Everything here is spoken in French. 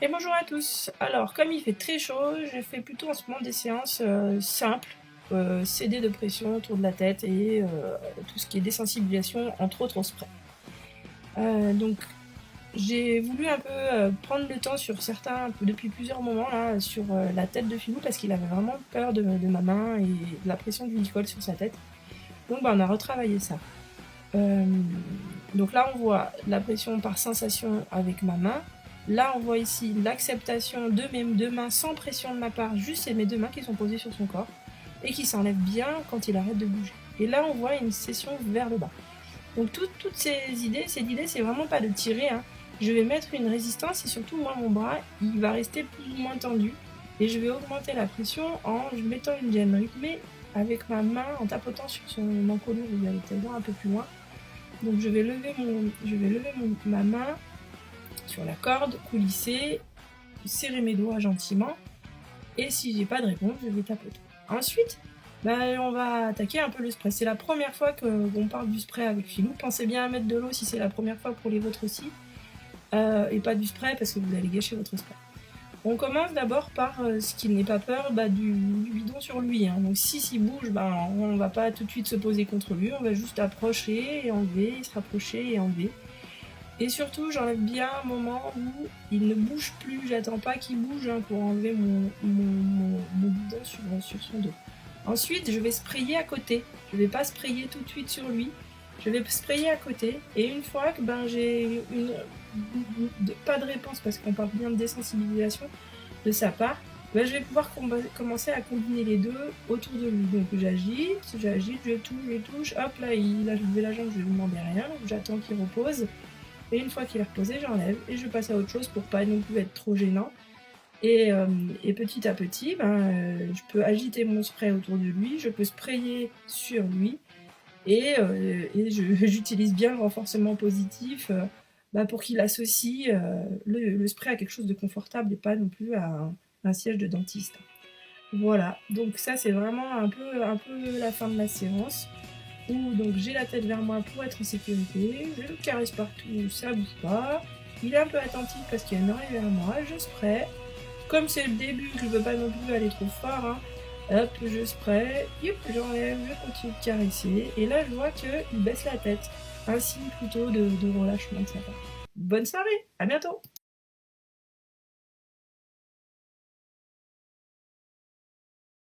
Et bonjour à tous. Alors, comme il fait très chaud, je fais plutôt en ce moment des séances simples, CD de pression autour de la tête et tout ce qui est désensibilisation, entre autres au spray. Donc, j'ai voulu un peu prendre le temps sur certains, depuis plusieurs moments là, sur la tête de Filou parce qu'il avait vraiment peur de ma main et de la pression du licol sur sa tête. Donc, on a retravaillé ça. Euh, donc là, on voit la pression par sensation avec ma main. Là, on voit ici l'acceptation de mes deux mains sans pression de ma part, juste c'est mes deux mains qui sont posées sur son corps et qui s'enlèvent bien quand il arrête de bouger. Et là, on voit une session vers le bas. Donc toutes ces idées, c'est vraiment pas de tirer, hein. Je vais mettre une résistance et surtout, moi, mon bras, il va rester plus ou moins tendu et je vais augmenter la pression en mettant une gaine rythmée avec ma main en tapotant sur son encolure où il y a le tendon un peu plus loin. Donc je vais lever ma main sur la corde, coulisser, serrer mes doigts gentiment, et si j'ai pas de réponse, je vais tapoter. Ensuite, on va attaquer un peu le spray. C'est la première fois qu'on parle du spray avec Filou. Pensez bien à mettre de l'eau si c'est la première fois pour les vôtres aussi, et pas du spray parce que vous allez gâcher votre spray. On commence d'abord par ce qui n'est pas peur du bidon sur lui, hein. Donc s'il bouge, on va pas tout de suite se poser contre lui, on va juste approcher et enlever, se rapprocher et enlever. Et surtout, j'enlève bien un moment où il ne bouge plus, j'attends pas qu'il bouge pour enlever mon bidon sur son dos. Ensuite, je vais sprayer à côté, je vais pas sprayer tout de suite sur lui, je vais sprayer à côté, et une fois que j'ai pas de réponse parce qu'on parle bien de désensibilisation de sa part, je vais pouvoir commencer à combiner les deux autour de lui. Donc j'agite, je touche, hop là, il a levé la jambe, je lui demande rien, j'attends qu'il repose. Et une fois qu'il est reposé, j'enlève et je passe à autre chose pour pas non plus être trop gênant. Et petit à petit, je peux agiter mon spray autour de lui, je peux sprayer sur lui et j'utilise bien le renforcement positif pour qu'il associe le spray à quelque chose de confortable et pas non plus à un siège de dentiste. Voilà, donc ça c'est vraiment un peu la fin de la séance où donc j'ai la tête vers moi pour être en sécurité, je le caresse partout, ça bouge pas, il est un peu attentif parce qu'il y a une oreille vers moi, je spray, comme c'est le début que je veux pas non plus aller trop fort, hein, hop, je spray, hop, j'enlève, je continue de caresser, et là je vois qu'il baisse la tête, un signe plutôt de relâchement de sa part. Bonne soirée, à bientôt!